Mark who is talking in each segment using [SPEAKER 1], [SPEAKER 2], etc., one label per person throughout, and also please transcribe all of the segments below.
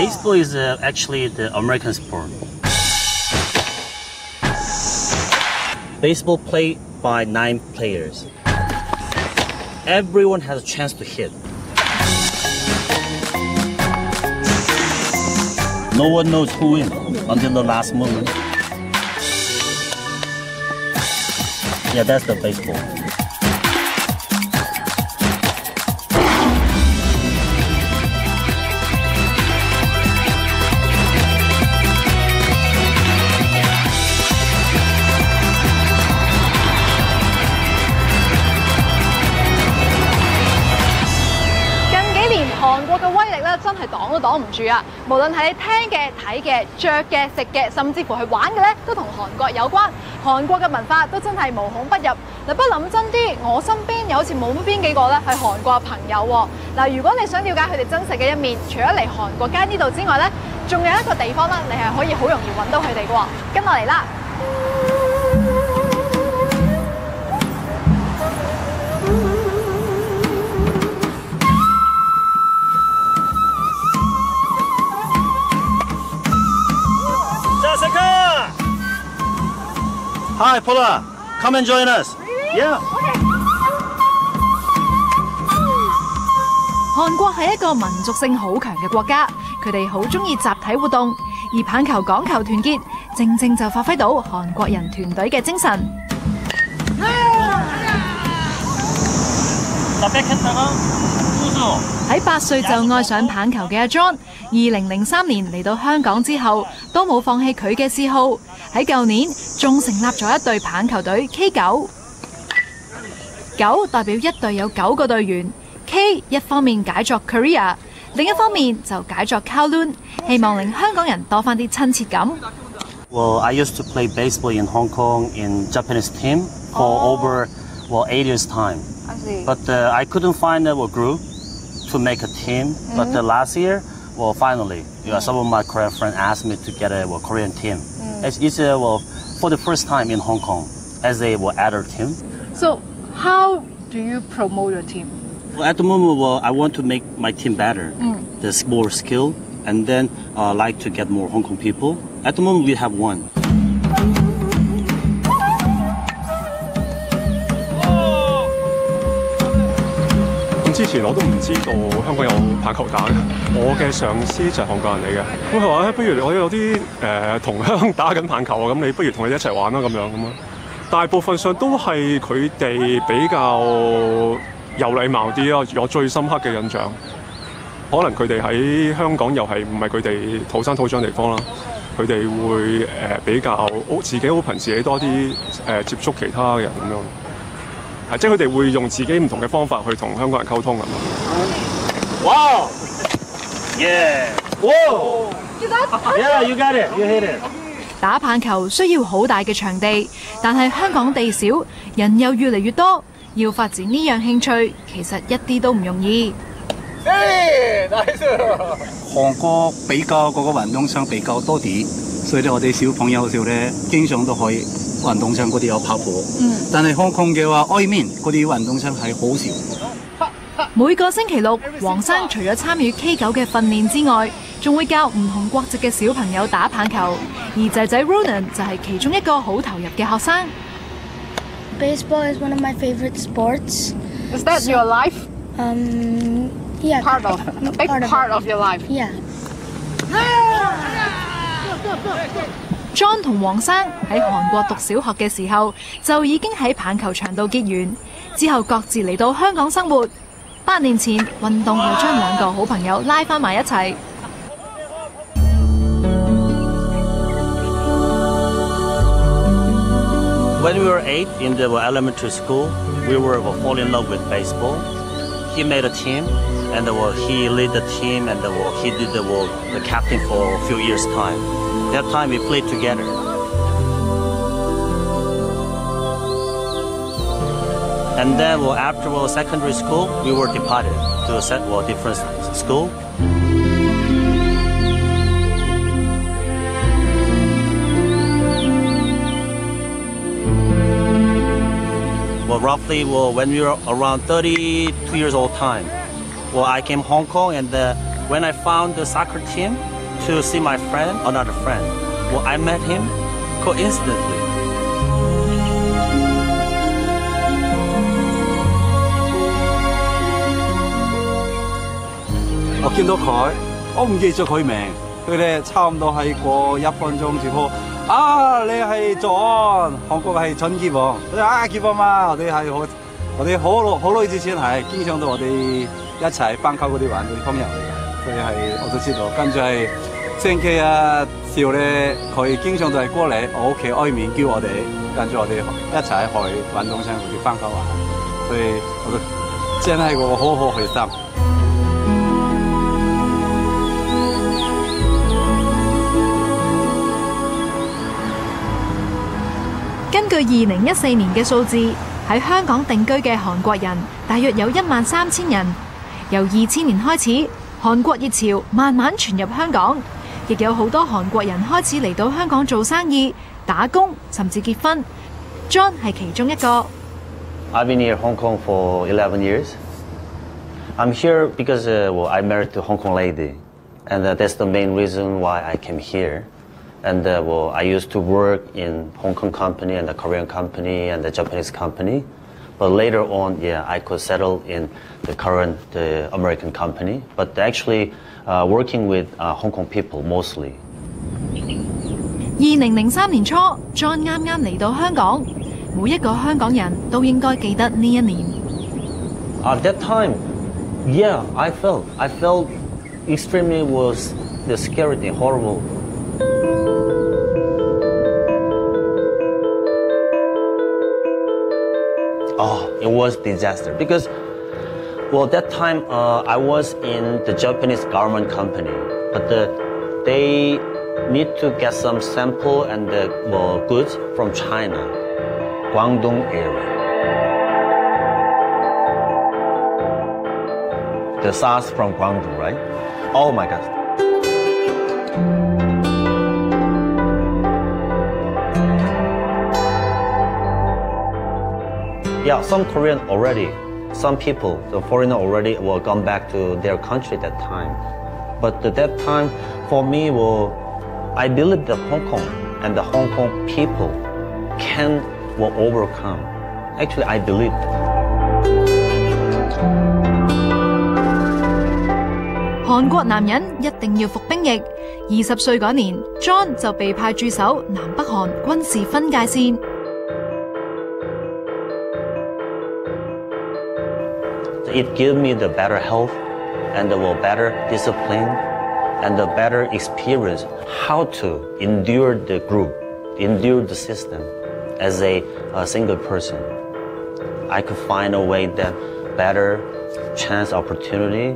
[SPEAKER 1] baseball is actually the American sport. Baseball played by 9 players. Everyone has a chance to hit. No one knows who wins until the last moment. Yeah, that's the baseball.
[SPEAKER 2] 韓國嘅威力咧，真係擋都擋唔住啊！無論係你聽嘅、睇嘅、着嘅、食嘅，甚至乎係玩嘅咧，都同韓國有關。韓國嘅文化都真係無孔不入。嗱，不諗真啲，我身邊又好似冇乜邊幾個咧係韓國嘅朋友喎。嗱，如果你想了解佢哋真實嘅一面，除咗嚟韓國街呢度之外咧，仲有一個地方咧，你係可以好容易揾到佢哋嘅喎。跟我嚟啦！Hi,
[SPEAKER 1] Paula. Come and join us. Yeah.
[SPEAKER 2] 韓國係一個民族性好強嘅國家，佢哋好中意集體活動，而棒球講求團結，正正就發揮到韓國人團隊嘅精神。喺8歲就愛上棒球嘅阿 John，2003年嚟到香港之後，都冇放棄佢嘅嗜好。喺舊年仲成立咗一隊棒球隊 K9， 9代表一隊有9個隊員 ，K 一方面解作 Korea， 另一方面就解作 Kowloon， 希望令香港人多返啲親切感。
[SPEAKER 1] Well, I used to play baseball in Hong Kong in Japanese team for over 8 years time.
[SPEAKER 2] I see.
[SPEAKER 1] But I couldn't find a group to make a team. But last year, finally, some of my Korean friends asked me to get a Korean team. It's for the first time in Hong Kong as a adult team.
[SPEAKER 2] So, how do you promote your team?
[SPEAKER 1] Well, at the moment, I want to make my team better. There's more skill, and then like to get more Hong Kong people. At the moment, we have one.
[SPEAKER 3] 之前我都唔知道香港有棒球打嘅，我嘅上司就係韓國人嚟嘅。咁佢話不如我有啲同鄉打緊棒球啊，咁你不如同佢哋一齊玩啦咁樣。大部分上都係佢哋比較有禮貌啲咯，我最深刻嘅印象。可能佢哋喺香港又係唔係佢哋土生土長地方啦，佢哋會比較自己 open 自己多啲接觸其他人咁樣。即係佢哋會用自己唔同嘅方法去同香港人溝通咁。
[SPEAKER 1] Wow! Yeah! Whoa! Yeah, you got it. You hit it.
[SPEAKER 2] 打棒球需要好大嘅場地，但係香港地少，人又越嚟越多，要發展呢樣興趣，其實一啲都唔容易。
[SPEAKER 4] 韓國比較嗰個運動場比較多啲，所以咧我哋小朋友嘅時候咧，經常都可以運動場嗰啲有跑步。但係香港嘅話，外面嗰啲運動場係好少。
[SPEAKER 2] 每個星期六，黃生除咗參與 K9 嘅訓練之外，仲會教唔同國籍嘅小朋友打棒球，而仔仔 Ronan 就係其中一個好投入嘅學生。
[SPEAKER 5] Baseball is one of my favorite sports.
[SPEAKER 2] Is that your life?
[SPEAKER 5] Yeah.
[SPEAKER 2] Part of a big part of your life.
[SPEAKER 5] Yeah.
[SPEAKER 2] John 同黃生喺韓國讀小學嘅時候，就已經喺棒球場度結緣，之後各自嚟到香港生活。8年前，運動又將兩個好朋友拉返埋一齊。
[SPEAKER 1] When we were 8 in the elementary school, we were fall in love with baseball. He made a team, and he led the team, and he did the captain for a few years' time. That time we played together. And then after secondary school, we were departed to a different school. Roughly, when we were around 32 years old time, I came Hong Kong, and when I found the soccer team, to see my friend, another friend. Well, I met him coincidentally.
[SPEAKER 4] 我見到佢，我唔記咗佢名，佢哋差唔多係過1分鐘之後，啊，你係John，韓國係陳傑王，我哋啊傑王嘛，我哋好耐之前係經常到我哋一齊班級嗰啲玩嗰啲朋友嚟嘅，所以係我都知道。跟住係星期日時咧，佢經常都係過嚟我屋企外面叫我哋，跟住我哋一齊去運動場嗰啲班級玩，所以我都真係個好開心。
[SPEAKER 2] 根據2014年嘅數字，喺香港定居嘅韓國人大約有13000人。由2000年開始，韓國熱潮慢慢傳入香港，亦有好多韓國人開始嚟到香港做生意、打工，甚至結婚。John 係其中一個。
[SPEAKER 1] I've been here in Hong Kong for 11 years. I'm here because I married to Hong Kong lady, and that's the main reason why I came here. And I used to work in Hong Kong company and the Korean company and the Japanese company. But later on, I could settle in the current American company. But actually working with Hong Kong people mostly.
[SPEAKER 2] 2003年初 ，John 啱啱嚟到香港，每一個香港人都應該記得呢一年。
[SPEAKER 1] At that time, I felt extremely was the scary thing, horrible. Oh, it was disaster because, that time I was in the Japanese government company, but they need to get some sample and goods from China, Guangdong area. The SARS from Guangdong, right? Oh my God. Yeah, some Korean already, some people, the foreigner already gone back to their country at that time. But at that time, for me, I believe that Hong Kong and the Hong Kong people can overcome. Actually, I believe that.
[SPEAKER 2] 韓國男人一定要服兵役。20歲嗰年 ，John 就被派駐守南北韓軍事分界線。
[SPEAKER 1] It gave me the better health and the better discipline and the better experience how to endure the group, endure the system as a single person. I could find a way that better chance opportunity.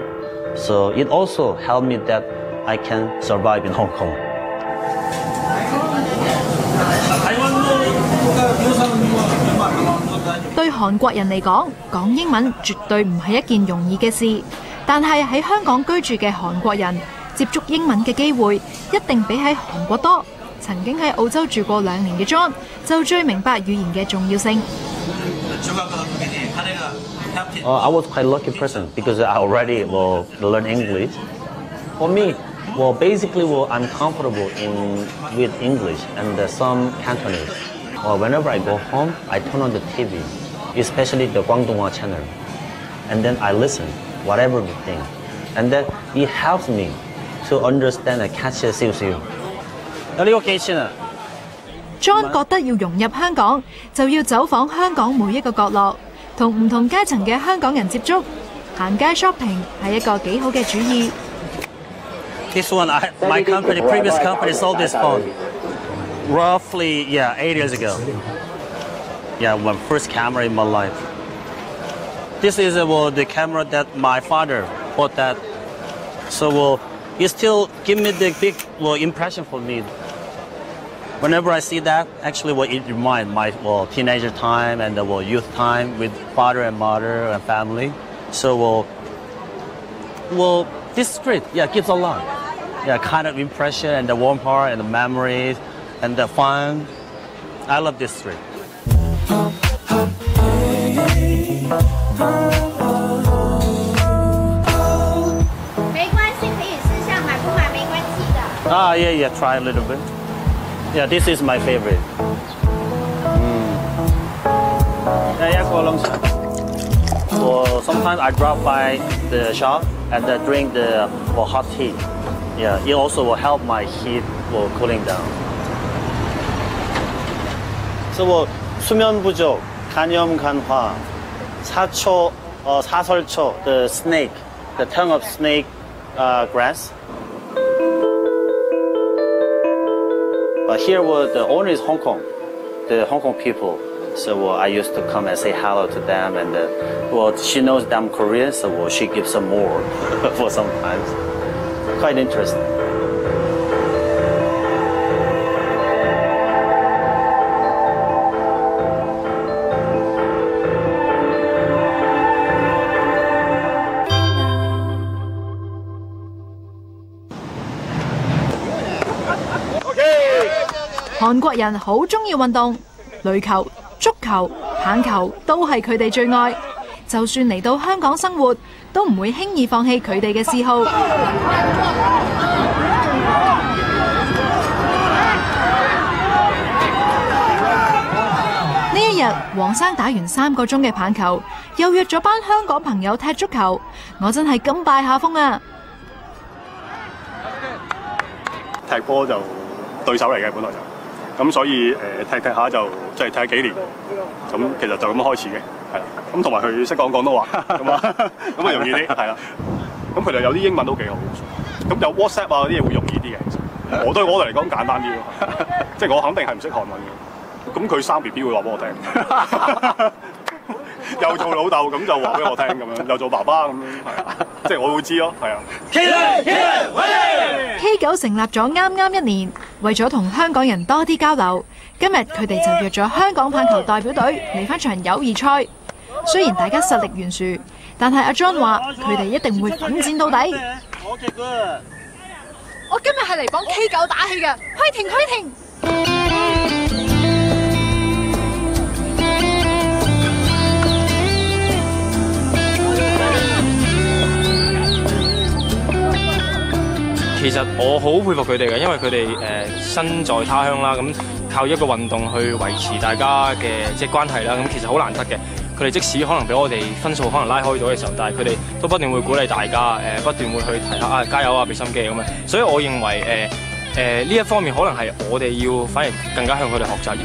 [SPEAKER 1] So it also helped me that I can survive in Hong Kong.
[SPEAKER 2] 對韓國人嚟講，講英文絕對唔係一件容易嘅事。但係喺香港居住嘅韓國人，接觸英文嘅機會一定比喺韓國多。曾經喺澳洲住過2年嘅 John 就最明白語言嘅重要性。
[SPEAKER 1] I was quite a lucky person because I already learned English. For me, basically, I'm comfortable with English and some Cantonese. Whenever I go home, I turn on the TV, especially the Guangdonghua channel, and then I listen, whatever the thing, and then it helps me to understand and catch a CCU.
[SPEAKER 2] John 覺得要融入香港，就要走訪香港每一個角落，同唔同階層嘅香港人接觸，行街 shopping 係一個幾好嘅主意。
[SPEAKER 1] This one, my previous company sold this phone. Roughly, 8 years ago. My first camera in my life. This is the camera that my father bought that. So it still give me the big impression for me. Whenever I see that, actually it reminds my teenager time and the youth time with father and mother and family. So this street, gives a lot. Kind of impression and the warm heart and the memories. And the fun. I love this street.
[SPEAKER 6] 没关系，可以私下买，不买没关系的。
[SPEAKER 1] Yeah, try a little bit. Yeah, this is my favorite. So sometimes I drop by the shop and drink the hot tea. Yeah, it also will help my heat for cooling down. So 수면 부족, 간염 간화, 사설초, the snake, the tongue of snake grass. Here, the owner is Hong Kong, the Hong Kong people. So I used to come and say hello to them, and she knows that I'm Korean, so she gives some more for sometimes. Quite interesting.
[SPEAKER 2] Okay. 韓國人好鍾意運動，壘球、足球、棒球都係佢哋最愛。就算嚟到香港生活，都唔會輕易放棄佢哋嘅嗜好。呢一日，黃生打完3個鐘嘅棒球，又約咗班香港朋友踢足球，我真係甘拜下風啊！
[SPEAKER 3] 踢波就對手嚟嘅，本來就。咁所以踢下就即係踢幾年，咁其實就咁開始嘅，係啦。咁同埋佢識講廣東話，咁啊容易啲，係啦。咁佢哋有啲英文都幾好，咁有 WhatsApp 啊嗰啲嘢會容易啲嘅。其實對我嚟講簡單啲咯，即係我肯定係唔識韓文嘅。咁佢生 BB 會話俾我聽，又做老豆咁就話俾我聽咁樣，又做爸爸咁樣，即係我會知咯，係啊。
[SPEAKER 2] K9 成立咗啱1年，為咗同香港人多啲交流，今日佢哋就約咗香港棒球代表隊嚟返場友誼賽。雖然大家實力懸殊，但係阿 John 話佢哋一定會奮戰到底。我今日係嚟幫 K9 打氣嘅，Fighting！
[SPEAKER 6] 其實我好佩服佢哋嘅，因為佢哋身在他鄉啦，咁靠一個運動去維持大家嘅即係關係啦，咁其實好難得嘅。佢哋即使可能俾我哋分數可能拉開咗嘅時候，但係佢哋都不斷會鼓勵大家，不斷會去提下加油啊，俾心機咁樣。所以我認為呢一方面可能係我哋要反而更加向佢哋學習。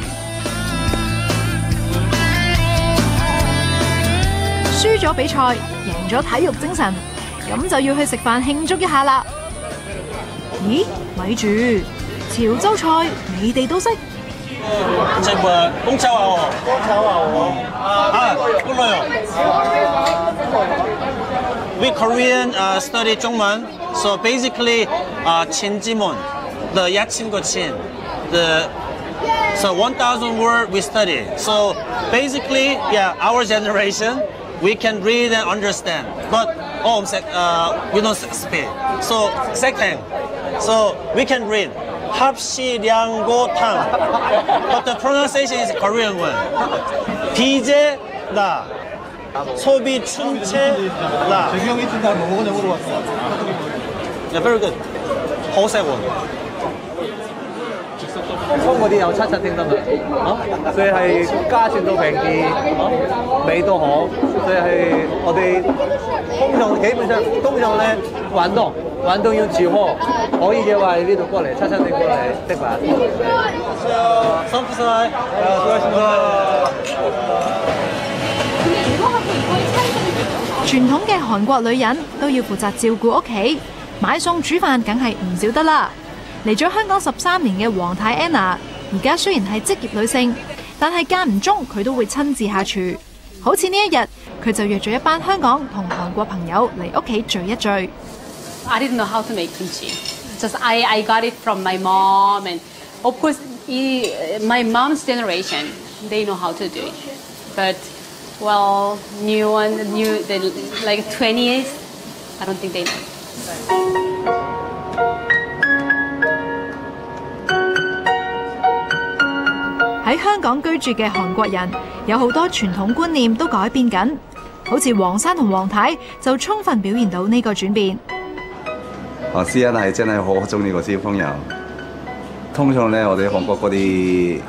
[SPEAKER 2] 輸咗比賽，贏咗體育精神，咁就要去食飯慶祝一下啦。咦，咪住，潮州菜你哋都識？
[SPEAKER 1] 食公州牛，公牛。We Korean study 中文 so basically 친지문, the 약친고친, so 1,000 word we study. So basically, yeah, our generation we can read and understand, but we don't speak. So second. So we can read 합시량고탕, but the pronunciation is Korean one. 비제라, 소비춘체라. Yeah, very good. 好食喎。
[SPEAKER 7] 香港嗰啲有七聽得嘛？所以係價錢都平啲，味都好，所以係我哋基本上咧運動要住貨，可以嘅話喺呢度過嚟七聽過嚟食飯。辛苦晒，
[SPEAKER 2] 傳統嘅韓國女人都要負責照顧屋企，買餸煮飯梗係唔少得啦。嚟咗香港13年嘅黃太 Anna， 而家雖然係職業女性，但係間唔中佢都會親自下廚。好似呢一日，佢就約咗一班香港同韓國朋友嚟屋企聚一聚。
[SPEAKER 8] I didn't know how to make kimchi. Just I got it from my mom, and of course, my mom's generation they know how to do it, but well, like 20s, I don't think they know. 喺香港居住嘅韓國人有好多傳統觀念都改變緊，好似黃生同黃太就充分表現到呢個轉變。
[SPEAKER 9] 思欣係真係好中意個小朋友。通常咧，我哋韓國嗰啲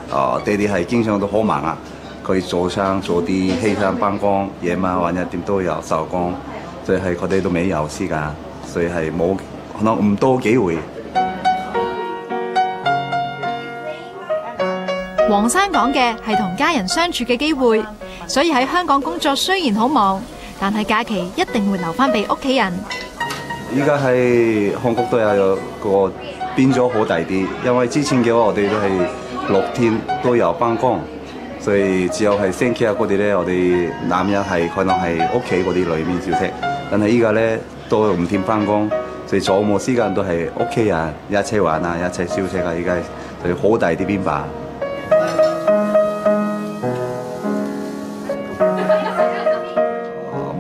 [SPEAKER 9] 爹哋係經常都好忙啊，佢早上做啲犧牲返工，夜晚或者點都有收工，所以係佢哋都未有時間，所以係冇可能唔多機會。
[SPEAKER 2] 黃生講嘅係同家人相處嘅機會，所以喺香港工作雖然好忙，但係假期一定會留翻俾屋企人。
[SPEAKER 9] 依家喺韓國都有個變咗好大啲，因為之前嘅話我哋都係6天都有返工，所以只有係星期日嗰啲咧，我哋男人係可能係屋企嗰啲裏面照食，但係依家咧都5天返工，所以周末時間都係屋企人一齊玩啊，一齊消息啊，依家所以好大啲變化。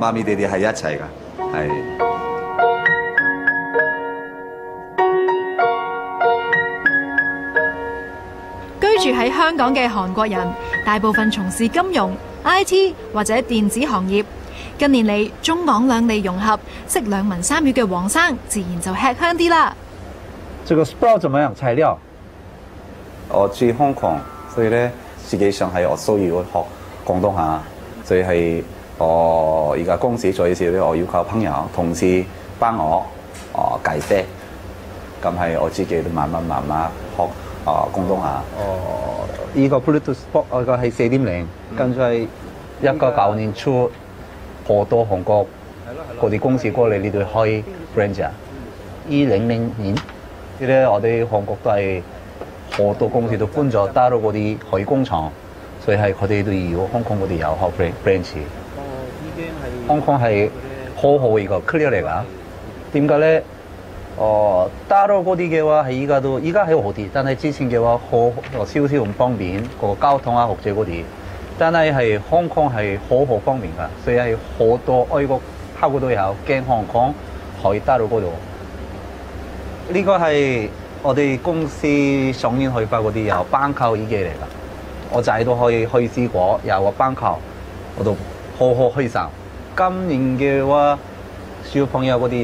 [SPEAKER 9] 媽咪爹哋係一齊㗎，係。
[SPEAKER 2] 居住喺香港嘅韓國人，大部分從事金融、IT 或者電子行業。近年嚟，中港兩地融合，識兩文三語嘅黃生，自然就吃香啲啦。
[SPEAKER 4] 這個 sprout 怎麼樣？材料？
[SPEAKER 9] 我住香港，所以咧實際上係我需要學廣東話，所以係我而家公司做嘅時候咧，我要靠朋友、同事幫我解釋，咁係我自己都慢慢學廣東話。
[SPEAKER 4] 呢個 Bluetooth Spot 我個係4.0，跟住係19年初好多韓國嗰啲公司過嚟呢度開 branch 啊。2000年啲咧，我哋韓國都係好多公司都搬咗大陸嗰啲海工廠，所以係佢哋都要香港嗰啲有開 branch。香港係好好一個 clear 嚟㗎。點解咧？大陸嗰啲嘅話係依家係好啲，但係之前嘅話少少唔方便，個交通啊或者嗰啲。但係香港係好方便㗎，所以係好多外國客戶都有經香港去大陸嗰度。呢個係我哋公司上年開發嗰啲有板球椅機嚟㗎，我仔都可以去試過，有個板球，我都好開心。今年嘅話，小朋友嗰啲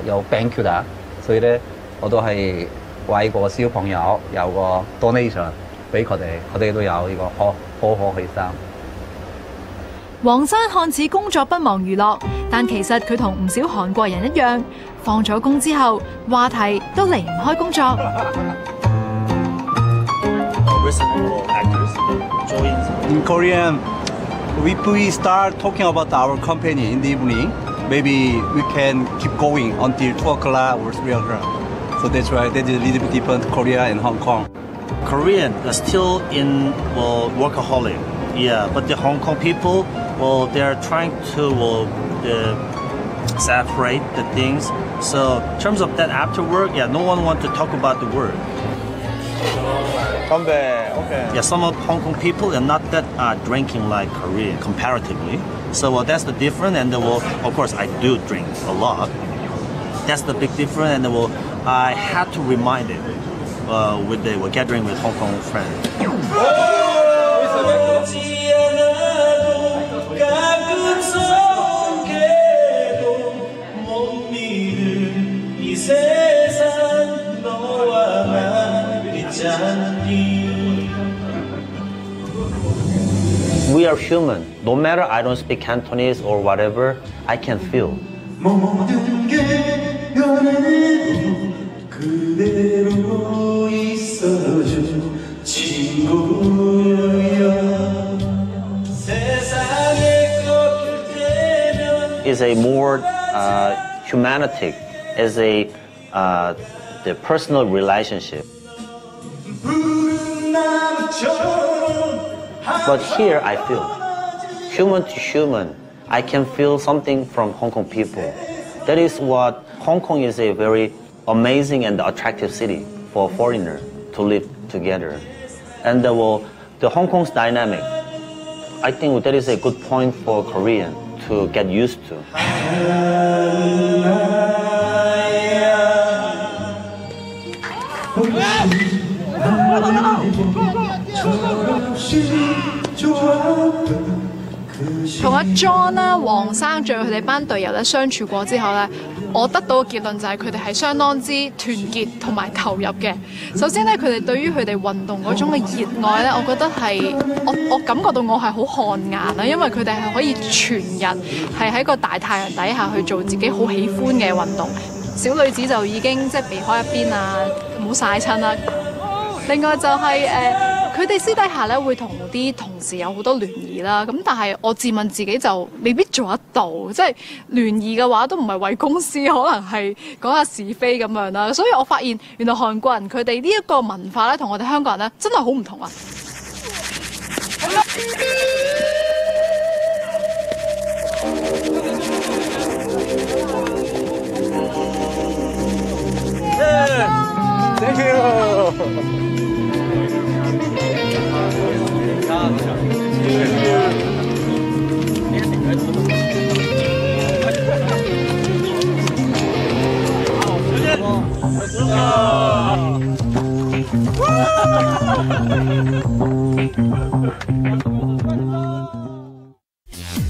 [SPEAKER 4] 有bank queue啊，所以咧我都係為個小朋友有個 donation 俾佢哋都有呢個好開心。
[SPEAKER 2] 黃生看似工作不忙娛樂，但其實佢同唔少韓國人一樣，放咗工之後話題都離唔開工作。
[SPEAKER 4] In Korean, we start talking about our company in the evening. Maybe we can keep going until 2 o'clock or 3 o'clock. So that's why that is a little bit different Korea and Hong Kong.
[SPEAKER 1] Korean are still in workaholic, yeah, but the Hong Kong people, they're trying to separate the things. So in terms of that after work, yeah, no one wants to talk about the work.
[SPEAKER 7] Okay.
[SPEAKER 1] Yeah, some of Hong Kong people are not that drinking like Korean comparatively. So that's the difference, and of course I do drink a lot. That's the big difference, and I had to remind it with the gathering with Hong Kong friends.
[SPEAKER 10] We are human. No matter I don't speak Cantonese or whatever, I can feel. It's a more humanistic, as a the personal relationship. But here I feel, human to human, I can feel something from Hong Kong people. That is what Hong Kong is, a very amazing and attractive city for a foreigner to live together. And the Hong Kong's dynamic, I think that is a good point for Korean to get used to.
[SPEAKER 2] 同阿 John 啦、黃生仲有佢哋班隊友咧相處過之後咧，我得到嘅結論就係佢哋係相當之團結同埋投入嘅。首先咧，佢哋對於佢哋運動嗰種嘅熱愛咧，我覺得係我感覺到我係好汗顏啦，因為佢哋係可以全日係喺個大太陽底下去做自己好喜歡嘅運動。小女子就已經即係避開一邊啊，唔好曬親啦。另外就係佢哋私底下咧會同啲同事有好多聯誼啦，咁但係我自問自己就未必做得到，即係聯誼嘅話都唔係為公司，可能係講下是非咁樣啦。所以我發現原來韓國人佢哋呢一個文化咧，同我哋香港人咧真係好唔同啊！Thank
[SPEAKER 7] you.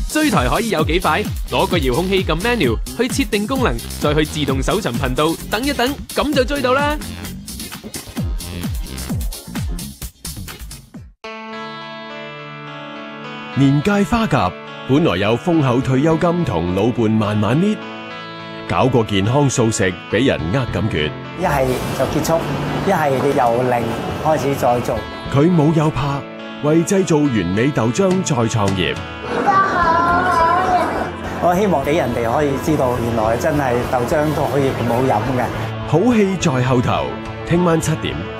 [SPEAKER 11] 追台可以有幾快？攞個遙控器撳 menu 去設定功能，再去自動搜尋頻道，等一等，咁就追到啦！
[SPEAKER 12] 年屆花甲，本來有豐厚退休金同老伴慢慢搣，搞個健康素食俾人感覺。
[SPEAKER 13] 一係就結束，一係由零開始再做。
[SPEAKER 12] 佢冇有怕，為製造完美豆漿再創業。
[SPEAKER 13] 我希望俾人哋可以知道，原來真係豆漿都可以咁好飲嘅。
[SPEAKER 12] 好戲在後頭，聽晚7點。